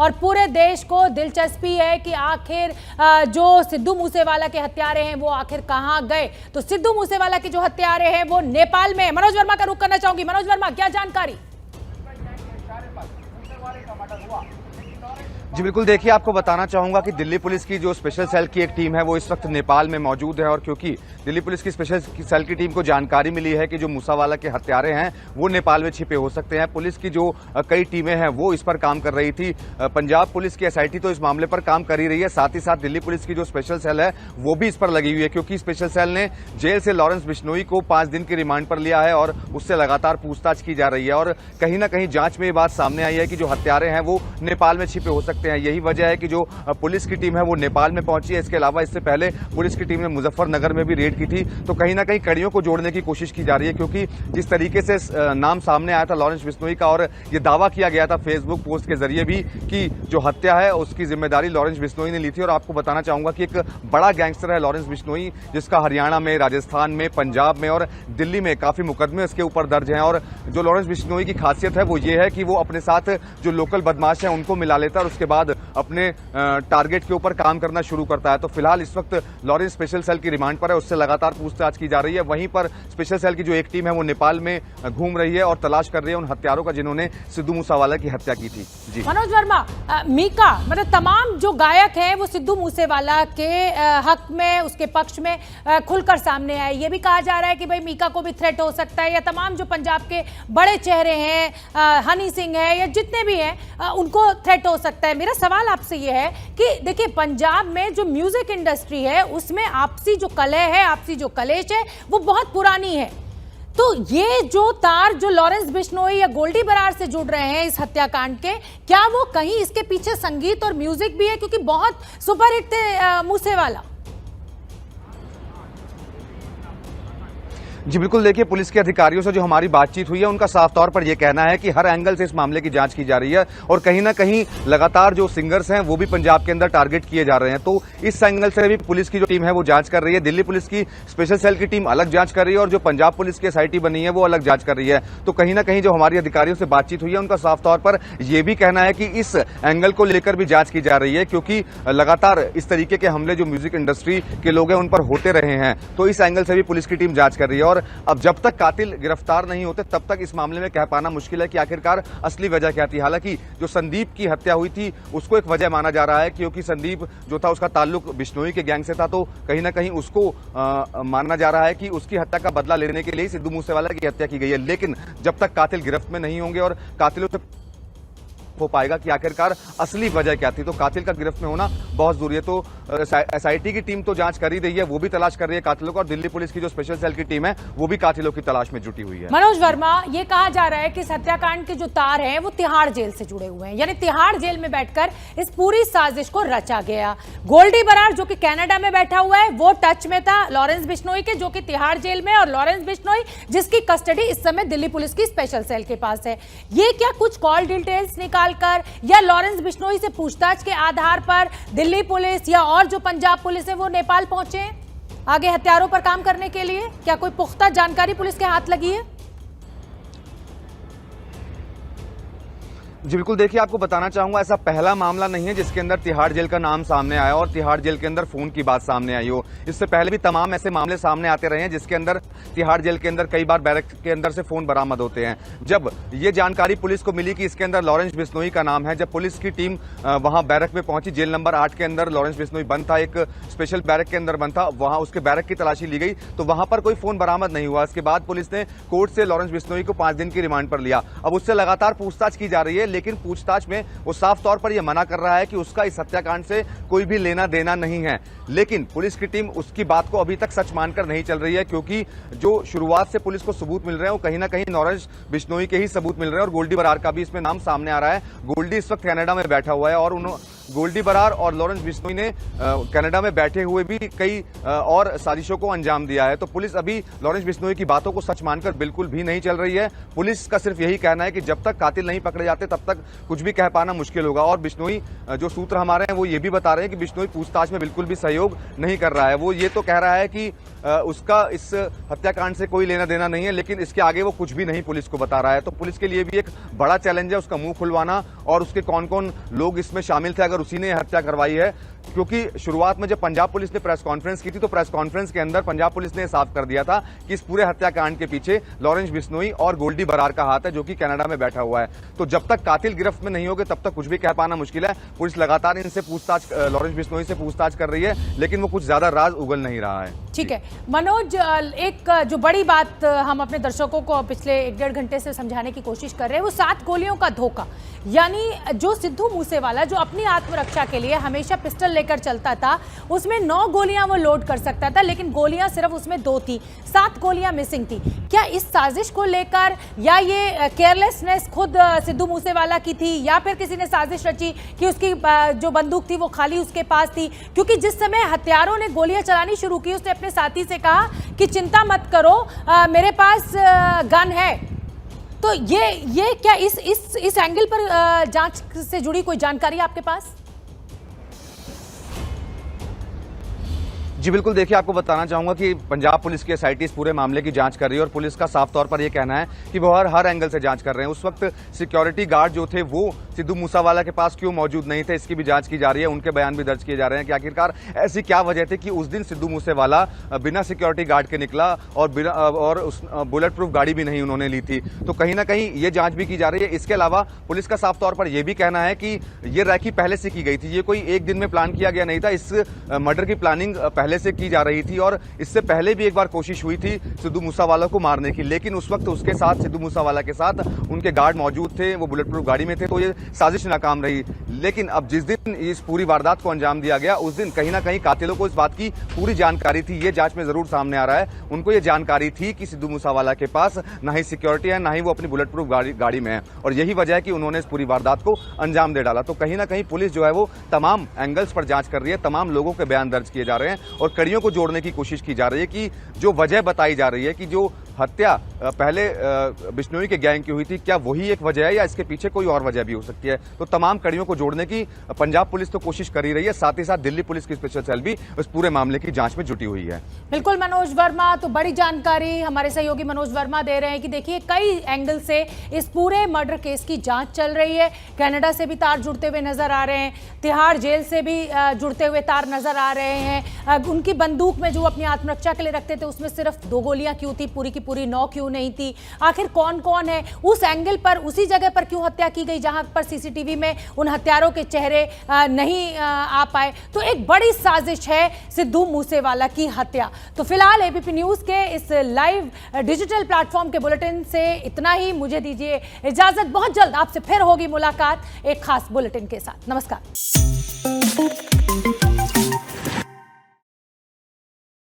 और पूरे देश को दिलचस्पी है कि आखिर जो सिद्धू मूसेवाला के हत्यारे हैं वो आखिर कहां गए। तो सिद्धू मूसेवाला के जो हत्यारे हैं वो नेपाल में। मनोज वर्मा का रुख करना चाहूंगी। मनोज वर्मा, क्या जानकारी? जी बिल्कुल, देखिए आपको बताना चाहूंगा कि दिल्ली पुलिस की जो स्पेशल सेल की एक टीम है वो इस वक्त नेपाल में मौजूद है। और क्योंकि दिल्ली पुलिस की स्पेशल सेल की टीम को जानकारी मिली है कि जो मूसावाला के हत्यारे हैं वो नेपाल में छिपे हो सकते हैं, पुलिस की जो कई टीमें हैं वो इस पर काम कर रही थी। पंजाब पुलिस की एसआईटी तो इस मामले पर काम कर ही रही है, साथ ही साथ दिल्ली पुलिस की जो स्पेशल सेल है वो भी इस पर लगी हुई है, क्योंकि स्पेशल सेल ने जेल से लॉरेंस बिश्नोई को 5 दिन की रिमांड पर लिया है और उससे लगातार पूछताछ की जा रही है। और कहीं ना कहीं जांच में ये बात सामने आई है कि जो हत्यारे हैं वो नेपाल में छिपे हो सकते हैं। यही वजह है कि जो पुलिस की टीम है वो नेपाल में पहुंची है। इसके अलावा इससे पहले पुलिस की टीम ने मुजफ्फरनगर में भी रेड की थी। तो कहीं ना कहीं कड़ियों को जोड़ने की कोशिश की जा रही है, क्योंकि जिस तरीके से नाम सामने आया था लॉरेंस बिश्नोई का और ये दावा किया गया था फेसबुक पोस्ट के जरिए भी कि जो हत्या है उसकी जिम्मेदारी लॉरेंस बिश्नोई ने ली थी। और आपको बताना चाहूंगा कि एक बड़ा गैंगस्टर है लॉरेंस बिश्नोई, जिसका हरियाणा में, राजस्थान में, पंजाब में और दिल्ली में काफी मुकदमे उसके ऊपर दर्ज हैं। और जो लॉरेंस बिश्नोई की खासियत है वो ये है कि वो अपने साथ जो लोकल बदमाश हैं उनको मिला लेता है और उसके बाद अपने टारगेट के ऊपर काम करना शुरू करता है। तो फिलहाल इस वक्त लॉरेंस स्पेशल सेल की रिमांड पर है, उससे लगातार पूछताछ की जा रही है। वहीं पर स्पेशल सेल की जो एक टीम है वो नेपाल में घूम रही है और तलाश कर रही है उन हत्यारों का जिन्होंने सिद्धू मूसेवाला की हत्या की थी। जी मनोज वर्मा, मीका मतलब तमाम जो गायक हैं वो सिद्धू मूसेवाला के हक में, उसके पक्ष में खुलकर सामने आए। ये भी कहा जा रहा है कि भाई मीका को भी थ्रेट हो सकता है, या तमाम जो पंजाब के बड़े चेहरे हैं, हनी सिंह है या जितने भी हैं, उनको थ्रेट हो सकता है। मेरा सवाल आपसे ये है कि देखिए पंजाब में जो म्यूजिक इंडस्ट्री है उसमें आपसी जो कलह है, आपसी जो कलेश है वो बहुत पुरानी है। तो ये जो तार जो लॉरेंस बिश्नोई या गोल्डी बरार से जुड़ रहे हैं इस हत्याकांड के, क्या वो कहीं इसके पीछे संगीत और म्यूजिक भी है? क्योंकि बहुत सुपरहिट थे मूसेवाला। जी बिल्कुल, देखिए पुलिस के अधिकारियों से जो हमारी बातचीत हुई है उनका साफ तौर पर यह कहना है कि हर एंगल से इस मामले की जांच की जा रही है और कहीं ना कहीं लगातार जो सिंगर्स हैं वो भी पंजाब के अंदर टारगेट किए जा रहे हैं। तो इस एंगल से भी पुलिस की जो टीम है वो जांच कर रही है। दिल्ली पुलिस की स्पेशल सेल की टीम अलग जांच कर रही है और जो पंजाब पुलिस की एसआईटी बनी है वो अलग जांच कर रही है। तो कहीं ना कहीं जो हमारी अधिकारियों से बातचीत हुई है उनका साफ तौर पर यह भी कहना है कि इस एंगल को लेकर भी जांच की जा रही है, क्योंकि लगातार इस तरीके के हमले जो म्यूजिक इंडस्ट्री के लोग हैं उन पर होते रहे हैं। तो इस एंगल से भी पुलिस की टीम जांच कर रही है। और अब जब तक कातिल गिरफ्तार नहीं होते तब तक इस मामले में कह पाना मुश्किल है कि आखिरकार असली वजह क्या थी। हालांकि जो संदीप की हत्या हुई थी उसको एक वजह माना जा रहा है, क्योंकि संदीप जो था उसका ताल्लुक बिश्नोई के गैंग से था। तो कहीं ना कहीं उसको मानना जा रहा है कि उसकी हत्या का बदला लेने के लिए सिद्धू मूसेवाला की हत्या की गई है। लेकिन जब तक कातिल गिरफ्त में नहीं होंगे और कातिलों से हो पाएगा कि आखिरकार असली वजह क्या थी, तो कातिल का गिरफ्त में होना बहुत जरूरी है। तो एसआईटी की टीम तो जांच कर ही रही है, वो भी तलाश कर रही है कातिलों को, और दिल्ली पुलिस की जो स्पेशल सेल की टीम है वो भी कातिलों की तलाश में जुटी हुई है। मनोज वर्मा, ये कहा जा रहा है कि हत्याकांड के जो तार हैं वो तिहाड़ जेल से जुड़े हुए हैं, यानी तिहाड़ जेल में बैठकर इस पूरी साजिश को रचा गया। गोल्डी बरार जो कि कनाडा में बैठा हुआ है वो टच में था लॉरेंस बिश्नोई के, जो कि तिहाड़ जेल में, और लॉरेंस बिश्नोई जिसकी कस्टडी इस समय दिल्ली पुलिस की स्पेशल सेल के पास है। ये क्या कुछ कॉल डिटेल्स निकाल कर या लॉरेंस बिश्नोई से पूछताछ के आधार पर दिल्ली पुलिस या और जो पंजाब पुलिस है वो नेपाल पहुंचे आगे हत्यारों पर काम करने के लिए? क्या कोई पुख्ता जानकारी पुलिस के हाथ लगी है? जी बिल्कुल, देखिए आपको बताना चाहूंगा ऐसा पहला मामला नहीं है जिसके अंदर तिहाड़ जेल का नाम सामने आया और तिहाड़ जेल के अंदर फोन की बात सामने आई हो। इससे पहले भी तमाम ऐसे मामले सामने आते रहे हैं जिसके अंदर तिहाड़ जेल के अंदर कई बार बैरक के अंदर से फोन बरामद होते हैं। जब ये जानकारी पुलिस को मिली कि इसके अंदर लॉरेंस बिश्नोई का नाम है, जब पुलिस की टीम वहां बैरक में पहुंची, जेल नंबर 8 के अंदर लॉरेंस बिश्नोई बंद था, एक स्पेशल बैरक के अंदर बंद था, वहां उसके बैरक की तलाशी ली गई तो वहां पर कोई फोन बरामद नहीं हुआ। इसके बाद पुलिस ने कोर्ट से लॉरेंस बिश्नोई को 5 दिन की रिमांड पर लिया। अब उससे लगातार पूछताछ की जा रही है, लेकिन पूछताछ में वो साफ तौर पर यह मना कर रहा है कि उसका इस हत्याकांड से कोई भी लेना देना नहीं है। लेकिन पुलिस की टीम उसकी बात को अभी तक सच मानकर नहीं चल रही है, क्योंकि जो शुरुआत से पुलिस को सबूत मिल रहे हैं वो कहीं ना कहीं लॉरेंस बिश्नोई के ही सबूत मिल रहे हैं और गोल्डी बरार का भी इसमें नाम सामने आ रहा है। गोल्डी इस वक्त कनाडा में बैठा हुआ है और गोल्डी बरार और लॉरेंस बिश्नोई ने कनाडा में बैठे हुए भी कई और साजिशों को अंजाम दिया है। तो पुलिस अभी लॉरेंस बिश्नोई की बातों को सच मानकर बिल्कुल भी नहीं चल रही है। पुलिस का सिर्फ यही कहना है कि जब तक कातिल नहीं पकड़े जाते तब तक कुछ भी कह पाना मुश्किल होगा। और बिश्नोई जो सूत्र हमारे हैं वो ये भी बता रहे हैं कि बिश्नोई पूछताछ में बिल्कुल भी सहयोग नहीं कर रहा है। वो ये तो कह रहा है कि उसका इस हत्याकांड से कोई लेना देना नहीं है, लेकिन इसके आगे वो कुछ भी नहीं पुलिस को बता रहा है। तो पुलिस के लिए भी एक बड़ा चैलेंज है उसका मुंह खुलवाना और उसके कौन कौन लोग इसमें शामिल थे अगर उसी ने हत्या करवाई है। क्योंकि शुरुआत में जब पंजाब पुलिस ने प्रेस कॉन्फ्रेंस की थी तो प्रेस कॉन्फ्रेंस के अंदर पंजाब पुलिस ने साफ कर दिया था कि इस पूरे हत्याकांड के पीछे लॉरेंस बिश्नोई और गोल्डी बरार का हाथ है, जो कि कनाडा में बैठा हुआ है। तो जब तक कातिल गिरफ्त में नहीं होंगे तब तक कुछ भी कह पाना मुश्किल है। पुलिस लगातार इनसे पूछताछ, लॉरेंस बिश्नोई से पूछताछ कर रही है, लेकिन वो कुछ ज्यादा राज उगल नहीं रहा है। ठीक है मनोज, एक जो बड़ी बात हम अपने दर्शकों को पिछले 1-1.5 घंटे से समझाने की कोशिश कर रहे हैं वो 7 गोलियों का धोखा। यानी जो सिद्धू मूसेवाला जो अपनी आत्मरक्षा के लिए हमेशा पिस्टल लेकर चलता था, उसमें 9 गोलियां वो लोड कर सकता था, लेकिन गोलियां सिर्फ उसमें 2 थी, 7 गोलियां मिसिंग थी। क्या इस साजिश को लेकर या ये केयरलेसनेस खुद सिद्धू मूसेवाला की थी या फिर किसी ने साजिश रची कि उसकी जो बंदूक थी वो खाली उसके पास थी? क्योंकि जिस समय हत्यारों ने गोलियां चलानी शुरू की उसने अपने साथी से कहा कि चिंता मत करो, मेरे पास गन है। तो ये क्या इस एंगल पर जांच से जुड़ी कोई जानकारी आपके पास? जी बिल्कुल, देखिए आपको बताना चाहूंगा कि पंजाब पुलिस की एसआईटी इस पूरे मामले की जांच कर रही है और पुलिस का साफ तौर पर यह कहना है कि वो हर एंगल से जांच कर रहे हैं। उस वक्त सिक्योरिटी गार्ड जो थे वो सिद्धू मूसेवाला के पास क्यों मौजूद नहीं थे, इसकी भी जांच की जा रही है। उनके बयान भी दर्ज किए जा रहे हैं कि आखिरकार ऐसी क्या वजह थी कि उस दिन सिद्धू मूसेवाला बिना सिक्योरिटी गार्ड के निकला और उस बुलेट प्रूफ गाड़ी भी नहीं उन्होंने ली थी। तो कहीं ना कहीं ये जांच भी की जा रही है। इसके अलावा पुलिस का साफ तौर पर यह भी कहना है कि ये रैकी पहले से की गई थी, ये कोई एक दिन में प्लान किया गया नहीं था। इस मर्डर की प्लानिंग पहले से की जा रही थी और इससे पहले भी एक बार कोशिश हुई थी सिद्धू मूसेवाला को मारने की, लेकिन उस वक्त उसके साथ सिद्धू मूसेवाला के साथ उनके गार्ड मौजूद थे, वो बुलेट प्रूफ गाड़ी में थे, तो ये साजिश नाकाम रही। लेकिन अब जिस दिन इस पूरी वारदात को अंजाम दिया गया उस दिन कहीं ना कहीं कातिलों को इस बात की पूरी जानकारी थी। ये जांच में जरूर सामने आ रहा है, उनको ये जानकारी थी कि सिद्धू मूसेवाला के पास ना ही सिक्योरिटी है ना ही वो अपनी बुलेट प्रूफ गाड़ी में है, और यही वजह है कि उन्होंने इस पूरी वारदात को अंजाम दे डाला। तो कहीं ना कहीं पुलिस जो है वो तमाम एंगल्स पर जांच कर रही है, तमाम लोगों के बयान दर्ज किए जा रहे हैं और कड़ियों को जोड़ने की कोशिश की जा रही है कि जो वजह बताई जा रही है कि जो हत्या पहले बिश्नोई के गैंग की हुई थी, क्या वही एक वजह है या इसके पीछे कोई और वजह भी हो सकती है। तो तमाम कड़ियों को जोड़ने की पंजाब पुलिस तो कोशिश कर ही रही है, साथ ही साथ दिल्ली पुलिस की स्पेशल सेल भी उस पूरे मामले की जांच में जुटी हुई है। बिल्कुल मनोज वर्मा, तो बड़ी जानकारी हमारे सहयोगी मनोज वर्मा दे रहे हैं कि देखिए कई एंगल से इस पूरे मर्डर केस की जांच चल रही है। कनाडा से भी तार जुड़ते हुए नजर आ रहे हैं, तिहाड़ जेल से भी जुड़ते हुए तार नजर आ रहे हैं। उनकी बंदूक में जो अपनी आत्मरक्षा के लिए रखते थे उसमें सिर्फ 2 गोलियां क्यों थी, पूरी की पूरी 9 क्यों नहीं थी? आखिर कौन कौन है उस एंगल पर, उसी जगह पर क्यों हत्या की गई जहां पर सीसीटीवी में उन हत्यारों के चेहरे नहीं आ पाए? तो एक बड़ी साजिश है सिद्धू मूसेवाला की हत्या। तो फिलहाल एबीपी न्यूज के इस लाइव डिजिटल प्लेटफॉर्म के बुलेटिन से इतना ही। मुझे दीजिए इजाजत, बहुत जल्द आपसे फिर होगी मुलाकात एक खास बुलेटिन के साथ। नमस्कार।